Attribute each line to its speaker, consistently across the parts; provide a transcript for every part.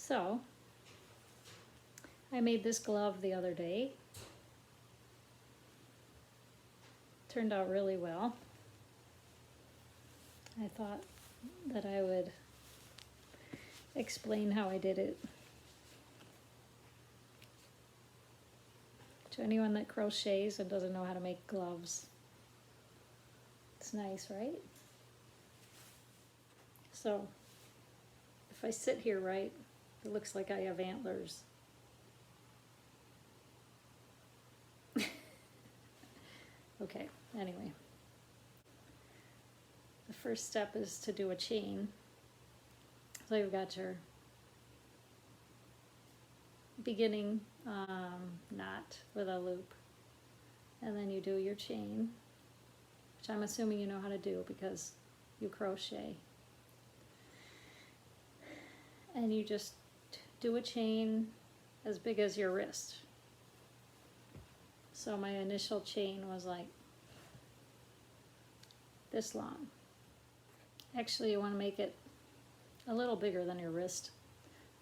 Speaker 1: So I made this glove the other day. Turned out really well. I thought that I would explain how I did it to anyone that crochets and doesn't know how to make gloves. It's nice, right? So if I sit here right, it looks like I have antlers. Okay, anyway. The first step is to do a chain. So you've got your beginning knot with a loop. And then you do your chain, which I'm assuming you know how to do because you crochet. And you just do a chain as big as your wrist. So my initial chain was like this long. Actually, you want to make it a little bigger than your wrist.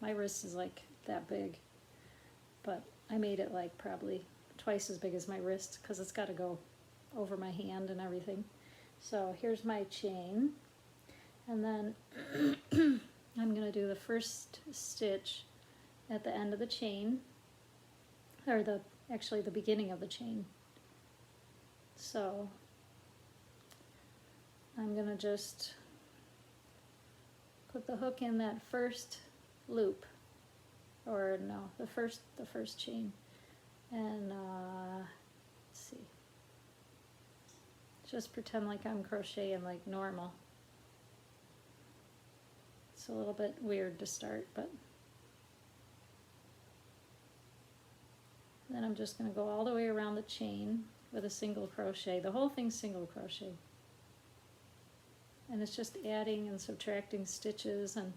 Speaker 1: My wrist is like that big, but I made it like probably twice as big as my wrist because it's got to go over my hand and everything. So here's my chain, and then I'm going to do the first stitch at the end of the chain, or actually the beginning of the chain. So I'm going to just put the hook in that first loop, or no, the first chain, and let's see, just pretend like I'm crocheting like normal. It's a little bit weird to start, but then I'm just going to go all the way around the chain with a single crochet. The whole thing's single crochet. And it's just adding and subtracting stitches and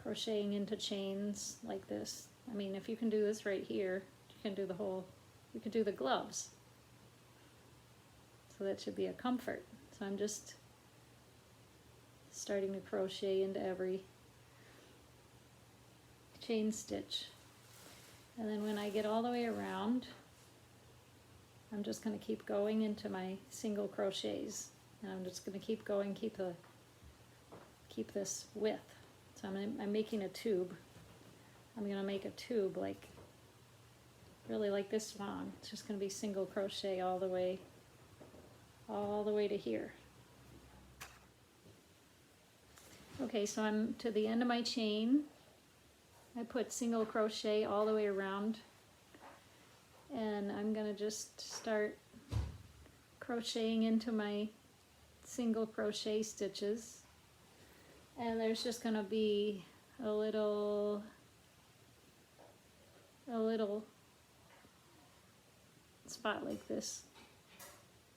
Speaker 1: crocheting into chains like this. I mean, if you can do this right here, you can do you can do the gloves. So that should be a comfort. So I'm just starting to crochet into every chain stitch. And then when I get all the way around, I'm just going to keep going into my single crochets. And I'm just going to keep going, keep this width. So I'm making a tube. I'm going to make a tube like, really like this long. It's just going to be single crochet all the way to here. Okay, so I'm to the end of my chain. I put single crochet all the way around, and I'm going to just start crocheting into my single crochet stitches, and there's just going to be a little spot like this.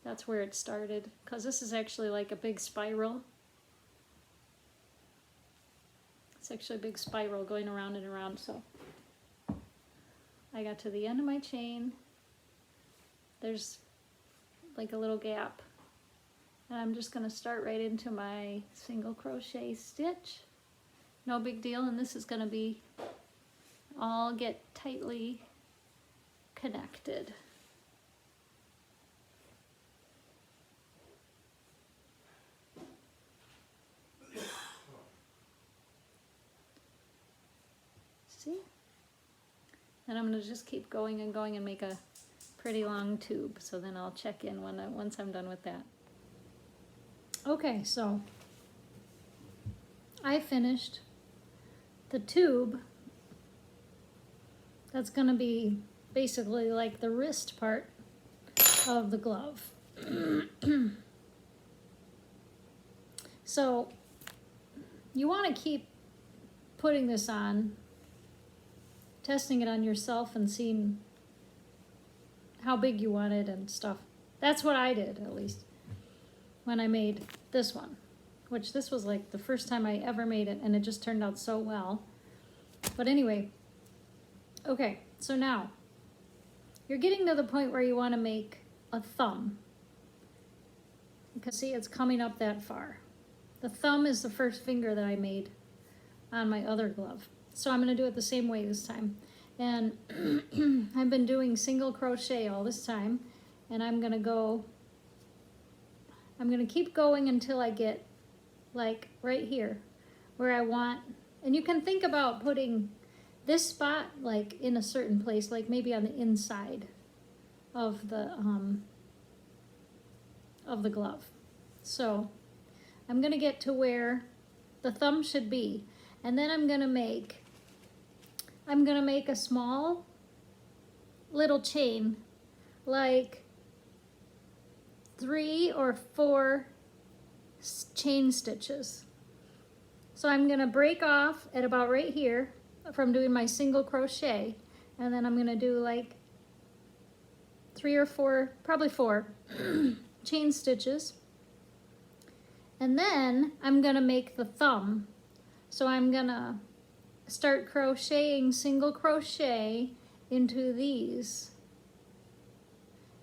Speaker 1: That's where it started, because this is actually like a big spiral. It's actually a big spiral going around and around. So I got to the end of my chain. There's like a little gap, and I'm just going to start right into my single crochet stitch. No big deal, and this is going to be all get tightly connected. See? And I'm going to just keep going and going and make a pretty long tube. So then I'll check in once I'm done with that. Okay, so I finished the tube. That's going to be basically like the wrist part of the glove. So you want to keep putting this on, testing it on yourself and seeing how big you want it and stuff. That's what I did, at least, when I made this one, which this was like the first time I ever made it, and it just turned out so well. But anyway, okay, so now you're getting to the point where you want to make a thumb. because see, it's coming up that far. The thumb is the first finger that I made on my other glove. So I'm going to do it the same way this time. And I've been doing single crochet all this time, and I'm going to keep going until I get like right here where I want. And you can think about putting this spot like in a certain place, like maybe on the inside of the glove. So I'm going to get to where the thumb should be, and then I'm going to make a small little chain, like 3 or 4 chain stitches. So I'm going to break off at about right here from doing my single crochet, and then I'm going to do like 3 or 4, probably 4 chain stitches. And then I'm going to make the thumb. So I'm going to start crocheting single crochet into these.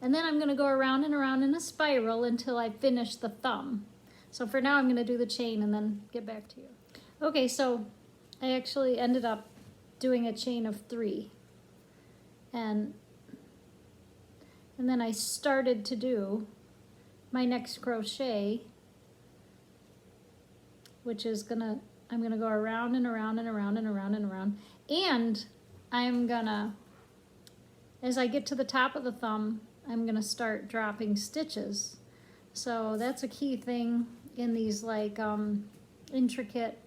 Speaker 1: And then I'm going to go around and around in a spiral until I finish the thumb. So for now I'm going to do the chain and then get back to you. Okay, so I actually ended up doing a chain of 3. And then I started to do my next crochet, which is I'm gonna go around and around and around and around and around. And I'm gonna, as I get to the top of the thumb, I'm gonna start dropping stitches. So that's a key thing in these like intricate,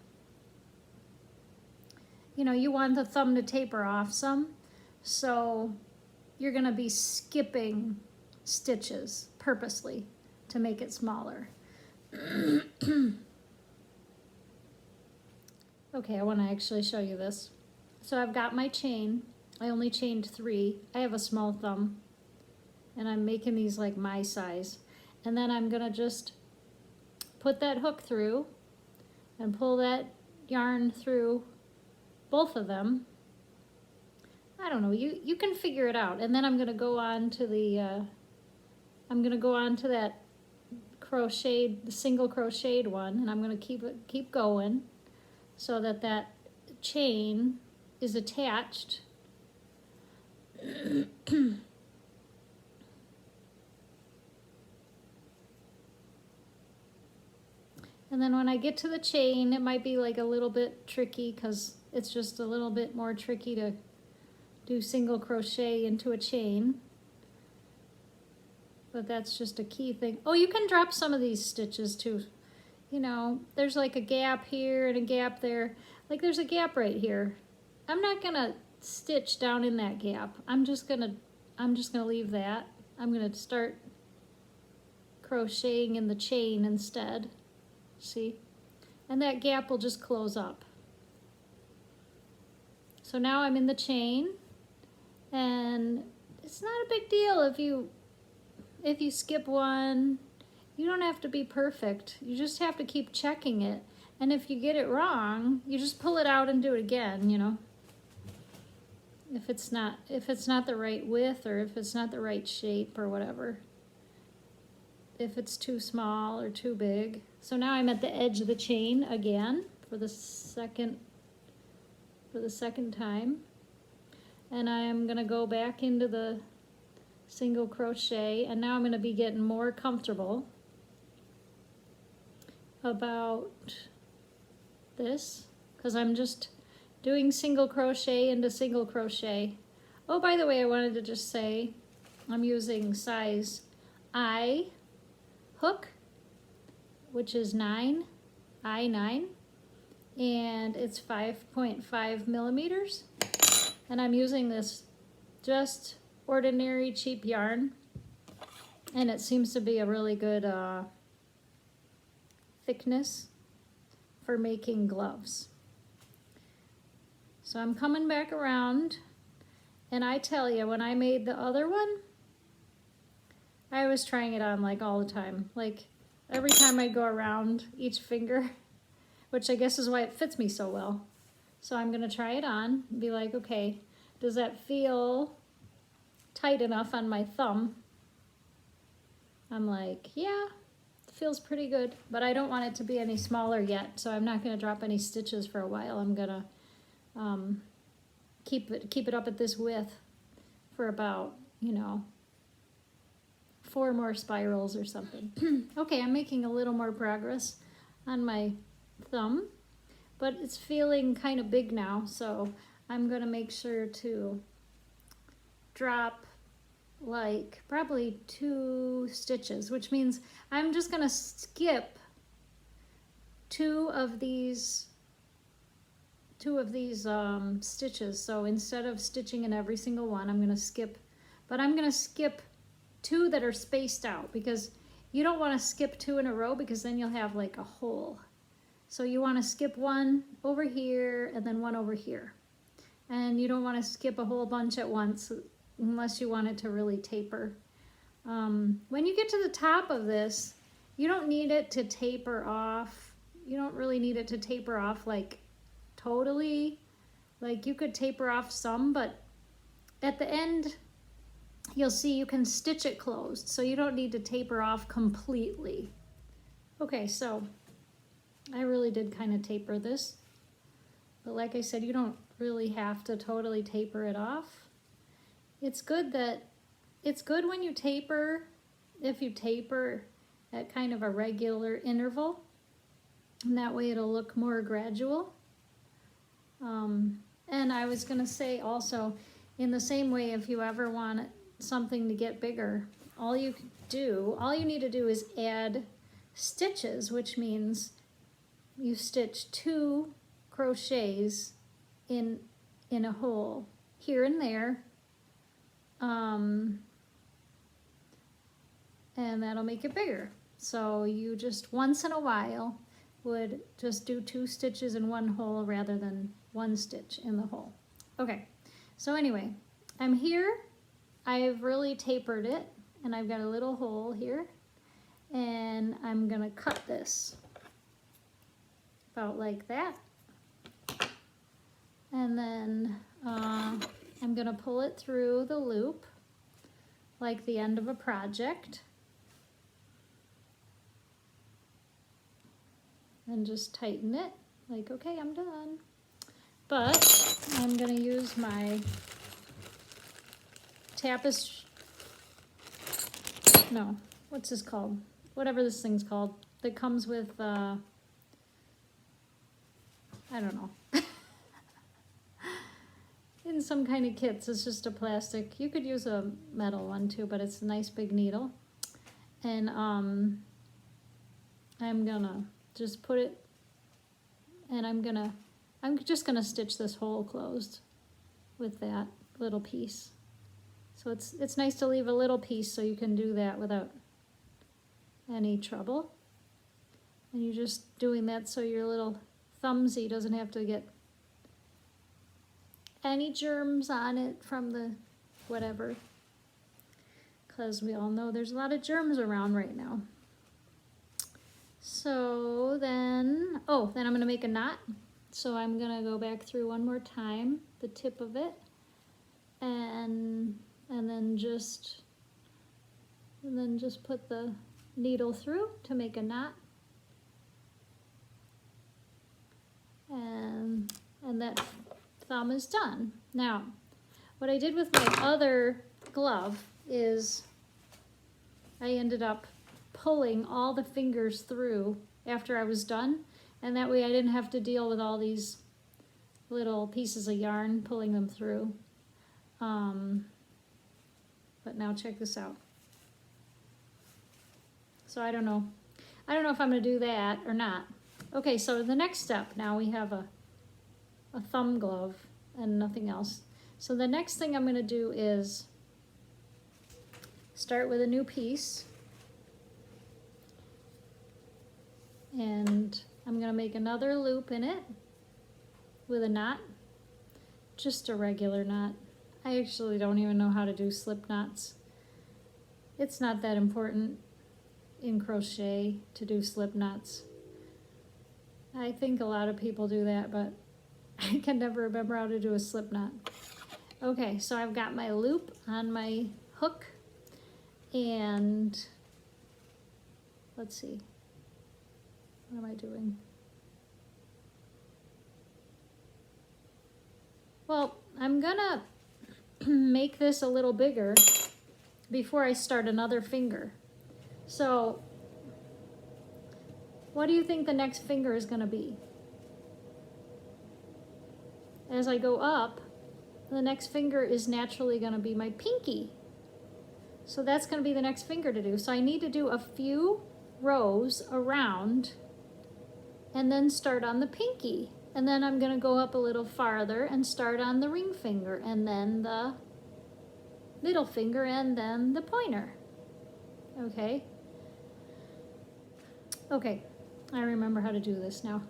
Speaker 1: you know, you want the thumb to taper off some. So you're gonna be skipping stitches purposely to make it smaller. Okay, I want to actually show you this. So I've got my chain. I only chained 3. I have a small thumb, and I'm making these like my size. And then I'm gonna just put that hook through and pull that yarn through both of them. I don't know, you can figure it out. And then I'm gonna go on to the that crocheted, the single crocheted one, and I'm gonna keep going so that that chain is attached. And then when I get to the chain, it might be like a little bit tricky because it's just a little bit more tricky to do single crochet into a chain. But that's just a key thing. Oh, you can drop some of these stitches too. You know, there's like a gap here and a gap there. Like there's a gap right here. I'm not gonna stitch down in that gap. I'm just gonna leave that. I'm gonna start crocheting in the chain instead. See? And that gap will just close up. So now I'm in the chain, and it's not a big deal if you skip one. You don't have to be perfect. You just have to keep checking it. And if you get it wrong, you just pull it out and do it again, you know. If it's not the right width, or if it's not the right shape or whatever. If it's too small or too big. So now I'm at the edge of the chain again for the second time. And I'm gonna go back into the single crochet, and now I'm gonna be getting more comfortable about this because I'm just doing single crochet into single crochet. Oh, by the way, I wanted to just say I'm using size I hook, which is I9, and it's 5.5 millimeters. And I'm using this just ordinary cheap yarn, and it seems to be a really good thickness for making gloves. So I'm coming back around, and I tell you, when I made the other one, I was trying it on like all the time. Like every time I go around each finger, which I guess is why it fits me so well. So I'm gonna try it on and be like, okay, does that feel tight enough on my thumb? I'm like, yeah, feels pretty good, but I don't want it to be any smaller yet, so I'm not going to drop any stitches for a while. I'm going to keep it up at this width for about, you know, 4 more spirals or something. Okay, I'm making a little more progress on my thumb, but it's feeling kind of big now, so I'm going to make sure to drop like probably 2 stitches, which means I'm just going to skip 2 of these stitches. So instead of stitching in every single one, I'm going to skip, but I'm going to skip 2 that are spaced out, because you don't want to skip 2 in a row, because then you'll have like a hole. So you want to skip 1 over here and then 1 over here. And you don't want to skip a whole bunch at once unless you want it to really taper. When you get to the top of this, you don't need it to taper off. You don't really need it to taper off like totally. Like you could taper off some, but at the end, you'll see you can stitch it closed, so you don't need to taper off completely. Okay, so I really did kind of taper this, but like I said, you don't really have to totally taper it off. It's good when you taper, if you taper at kind of a regular interval, and that way it'll look more gradual. And I was gonna say also, in the same way, if you ever want something to get bigger, all you need to do is add stitches, which means you stitch 2 crochets in a hole here and there, and that'll make it bigger. So you just once in a while would just do 2 stitches in one hole rather than 1 stitch in the hole. Okay, so anyway, I'm here. I've really tapered it, and I've got a little hole here, and I'm gonna cut this about like that, and then I'm gonna pull it through the loop like the end of a project, and just tighten it like, okay, I'm done. But I'm gonna use my tapestry, no, what's this called? Whatever this thing's called, that comes with, I don't know. In some kind of kits, it's just a plastic. You could use a metal one too, but it's a nice big needle. And I'm gonna just put it, and I'm just gonna stitch this hole closed with that little piece. So it's nice to leave a little piece so you can do that without any trouble. And you're just doing that so your little thumbsy doesn't have to get any germs on it from the whatever, because we all know there's a lot of germs around right now. So then, then I'm gonna make a knot. So I'm gonna go back through one more time, the tip of it, and then just put the needle through to make a knot. And that thumb is done. Now, what I did with my other glove is I ended up pulling all the fingers through after I was done, and that way I didn't have to deal with all these little pieces of yarn pulling them through. But now check this out. So I don't know if I'm gonna do that or not. Okay, so the next step, now we have a thumb glove and nothing else. So the next thing I'm gonna do is start with a new piece, and I'm gonna make another loop in it with a knot, just a regular knot. I actually don't even know how to do slip knots. It's not that important in crochet to do slip knots. I think a lot of people do that, but I can never remember how to do a slip knot. Okay, so I've got my loop on my hook, and let's see. What am I doing? Well, I'm gonna make this a little bigger before I start another finger. So, what do you think the next finger is gonna be? As I go up, the next finger is naturally gonna be my pinky. So that's gonna be the next finger to do. So I need to do a few rows around and then start on the pinky. And then I'm gonna go up a little farther and start on the ring finger, and then the middle finger, and then the pointer. Okay? Okay, I remember how to do this now.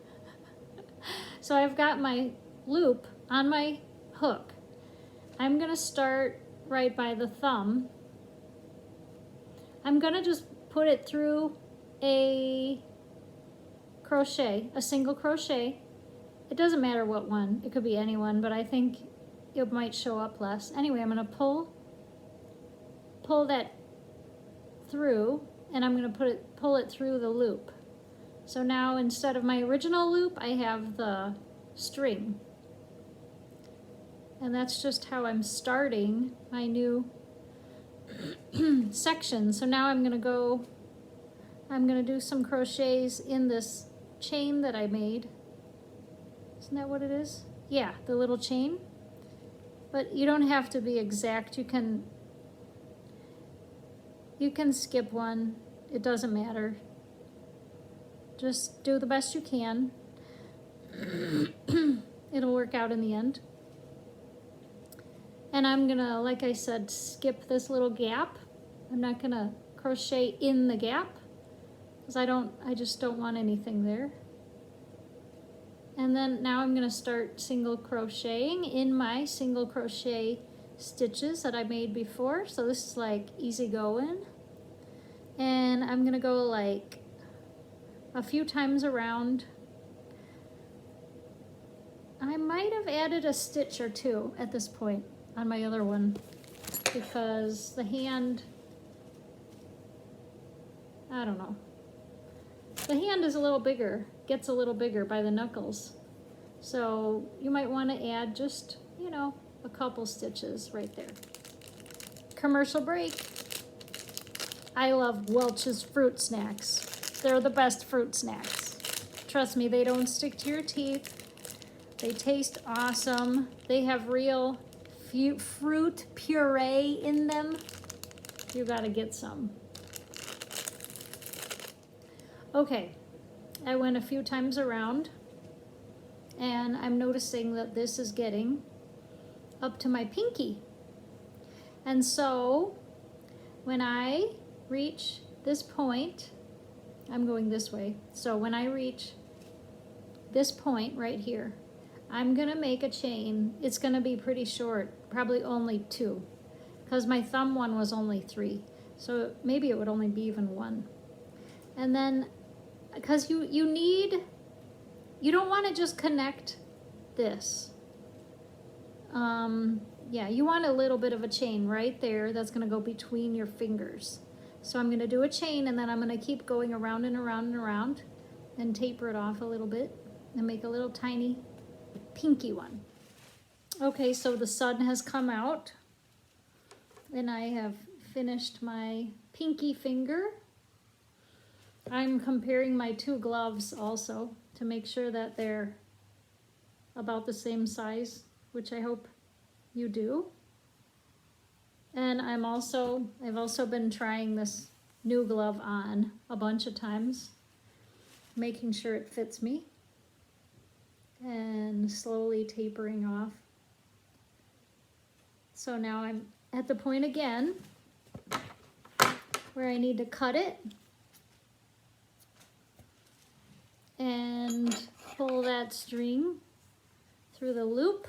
Speaker 1: So I've got my loop on my hook. I'm gonna start right by the thumb. I'm gonna just put it through a crochet, a single crochet. It doesn't matter what one, it could be any one, but I think it might show up less. Anyway, I'm gonna pull that through, and I'm gonna pull it through the loop. So now instead of my original loop, I have the string. And that's just how I'm starting my new section. So now I'm gonna do some crochets in this chain that I made. Isn't that what it is? Yeah, the little chain. But you don't have to be exact. You can skip one. It doesn't matter. Just do the best you can. It'll work out in the end. And I'm gonna, like I said, skip this little gap. I'm not gonna crochet in the gap because I just don't want anything there. And then now I'm gonna start single crocheting in my single crochet stitches that I made before. So this is like easy going. And I'm gonna go like a few times around. I might have added a stitch or two at this point on my other one because the hand, I don't know. The hand is a little bigger, gets a little bigger by the knuckles. So you might want to add just, a couple stitches right there. Commercial break. I love Welch's fruit snacks. They're the best fruit snacks. Trust me, they don't stick to your teeth. They taste awesome. They have real fruit puree in them. You gotta get some. Okay, I went a few times around and I'm noticing that this is getting up to my pinky. And so when I reach this point, I'm going this way. So when I reach this point right here, I'm gonna make a chain. It's gonna be pretty short, probably only 2, because my thumb one was only 3. So maybe it would only be even 1. And then, because you don't wanna just connect this. Yeah, you want a little bit of a chain right there that's gonna go between your fingers. So I'm gonna do a chain and then I'm gonna keep going around and around and around and taper it off a little bit and make a little tiny pinky one. Okay, so the sun has come out and I have finished my pinky finger. I'm comparing my 2 gloves also to make sure that they're about the same size, which I hope you do. And I've also been trying this new glove on a bunch of times, making sure it fits me and slowly tapering off. So now I'm at the point again where I need to cut it and pull that string through the loop.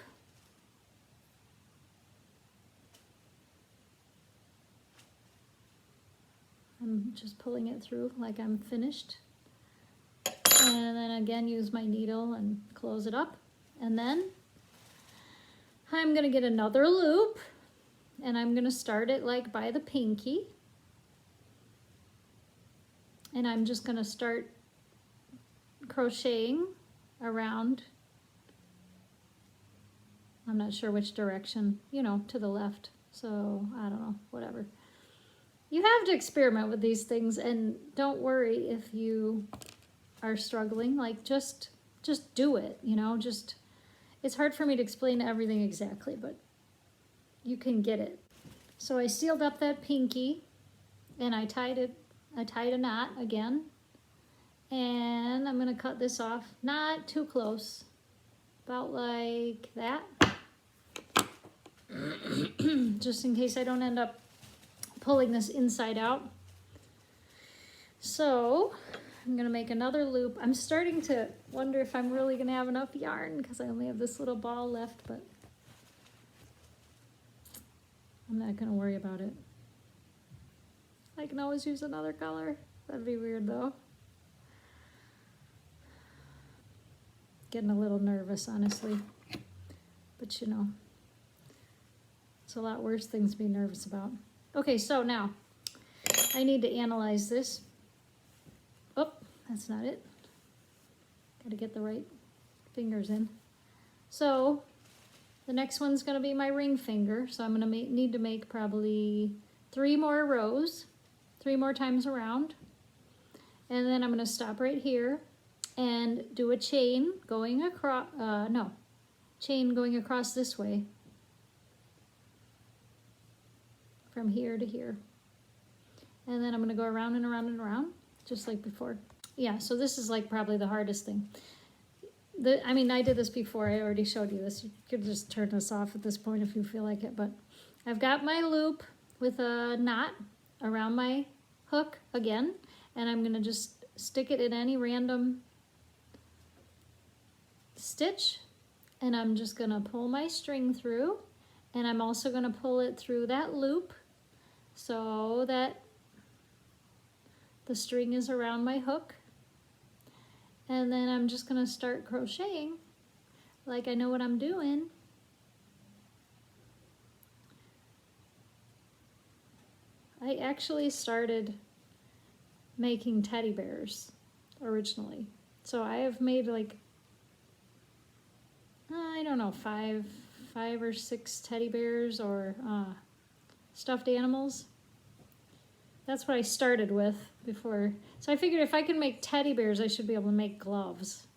Speaker 1: I'm just pulling it through like I'm finished. And then again, use my needle and close it up. And then I'm gonna get another loop and I'm gonna start it like by the pinky. And I'm just going to start crocheting around. I'm not sure which direction, you know, to the left. So I don't know, whatever. You have to experiment with these things, and don't worry if you are struggling. Like just do it, you know, it's hard for me to explain everything exactly, but you can get it. So I sealed up that pinky and I tied a knot again, and I'm gonna cut this off, not too close, about like that, just in case I don't end up pulling this inside out. So I'm gonna make another loop. I'm starting to wonder if I'm really gonna have enough yarn because I only have this little ball left, but I'm not gonna worry about it. I can always use another color. That'd be weird though. Getting a little nervous, honestly. But you know, it's a lot worse things to be nervous about. Okay, so now I need to analyze this. Oh, that's not it. Gotta get the right fingers in. So the next one's gonna be my ring finger. So I'm gonna need to make probably 3 more rows, 3 more times around. And then I'm gonna stop right here and do a chain going across, chain going across this way. From here to here. And then I'm gonna go around and around and around, just like before. Yeah, so this is like probably the hardest thing. I mean, I did this before, I already showed you this. You could just turn this off at this point if you feel like it, but I've got my loop with a knot around my hook again, and I'm gonna just stick it in any random stitch, and I'm just gonna pull my string through, and I'm also gonna pull it through that loop so that the string is around my hook. And then I'm just gonna start crocheting like I know what I'm doing. I actually started making teddy bears originally. So I have made like, I don't know, five or 6 teddy bears or stuffed animals. That's what I started with before. So I figured if I can make teddy bears, I should be able to make gloves.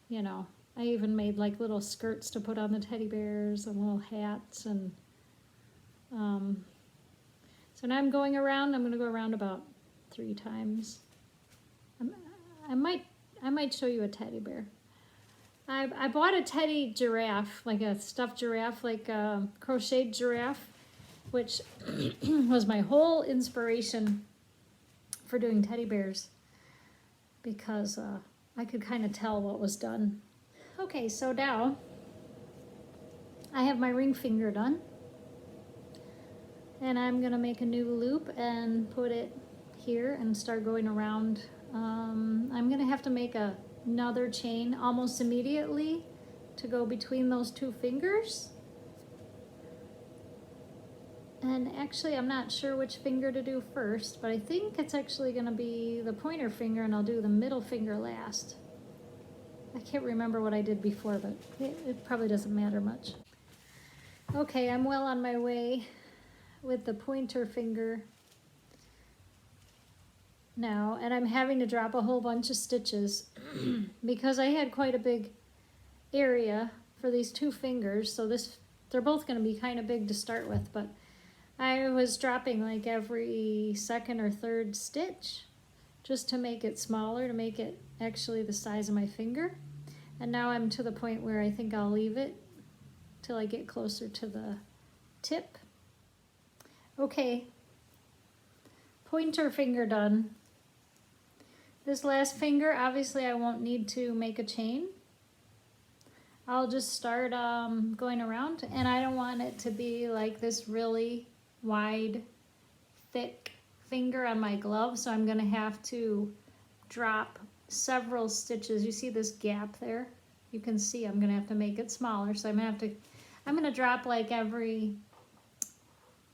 Speaker 1: You know, I even made like little skirts to put on the teddy bears and little hats. And so now I'm going around. I'm going to go around about 3 times. I might show you a teddy bear. I bought a teddy giraffe, like a stuffed giraffe, like a crocheted giraffe, which was my whole inspiration for doing teddy bears, because I could kind of tell what was done. Okay, so now I have my ring finger done, and I'm gonna make a new loop and put it here and start going around. I'm gonna have to make another chain almost immediately to go between those 2 fingers. And actually, I'm not sure which finger to do first, but I think it's actually going to be the pointer finger, and I'll do the middle finger last. I can't remember what I did before, but it probably doesn't matter much. Okay, I'm well on my way with the pointer finger now, and I'm having to drop a whole bunch of stitches because I had quite a big area for these 2 fingers, so they're both going to be kind of big to start with, but I was dropping like every 2nd or 3rd stitch just to make it smaller, to make it actually the size of my finger. And now I'm to the point where I think I'll leave it till I get closer to the tip. Okay, pointer finger done. This last finger, obviously I won't need to make a chain. I'll just start going around, and I don't want it to be like this really wide, thick finger on my glove, so I'm gonna have to drop several stitches. You see this gap there? You can see I'm gonna have to make it smaller, so I'm gonna drop like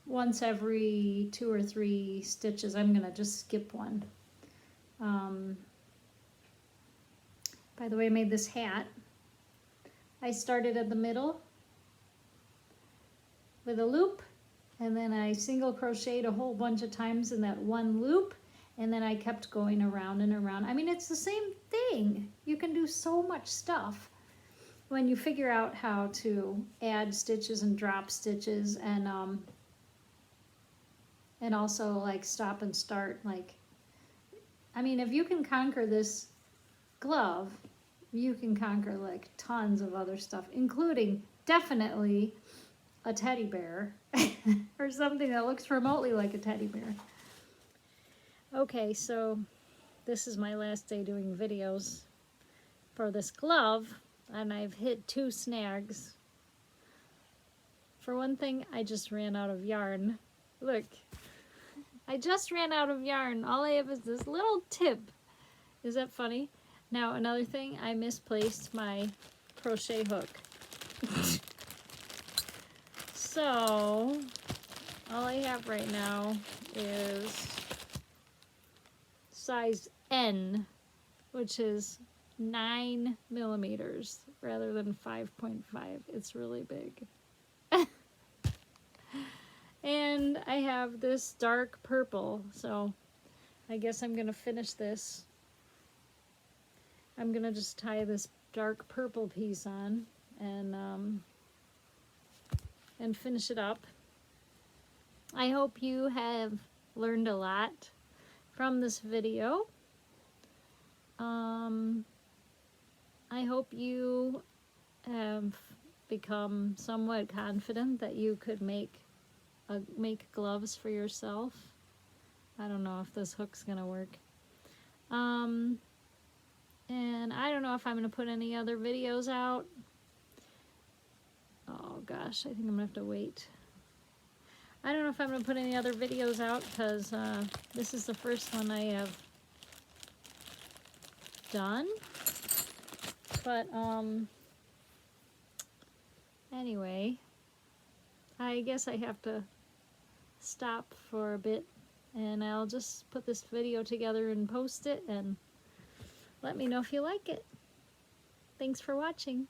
Speaker 1: once every 2 or 3 stitches. I'm gonna just skip one. By the way, I made this hat. I started at the middle with a loop, and then I single crocheted a whole bunch of times in that one loop, and then I kept going around and around. I mean, it's the same thing. You can do so much stuff when you figure out how to add stitches and drop stitches, and also like stop and start. Like, I mean, if you can conquer this glove, you can conquer like tons of other stuff, including definitely a teddy bear or something that looks remotely like a teddy bear. Okay, so this is my last day doing videos for this glove, and I've hit 2 snags. For one thing, I just ran out of yarn. Look, I just ran out of yarn. All I have is this little tip. Is that funny? Now, another thing, I misplaced my crochet hook. So, all I have right now is size N, which is 9 millimeters rather than 5.5. It's really big. And I have this dark purple, so I guess I'm gonna finish this. I'm gonna just tie this dark purple piece on and finish it up. I hope you have learned a lot from this video. I hope you have become somewhat confident that you could make gloves for yourself. I don't know if this hook's gonna work. And I don't know if I'm gonna put any other videos out. Oh gosh, I think I'm gonna have to wait. I don't know if I'm gonna put any other videos out because this is the first one I have done. But anyway, I guess I have to stop for a bit, and I'll just put this video together and post it, and let me know if you like it. Thanks for watching.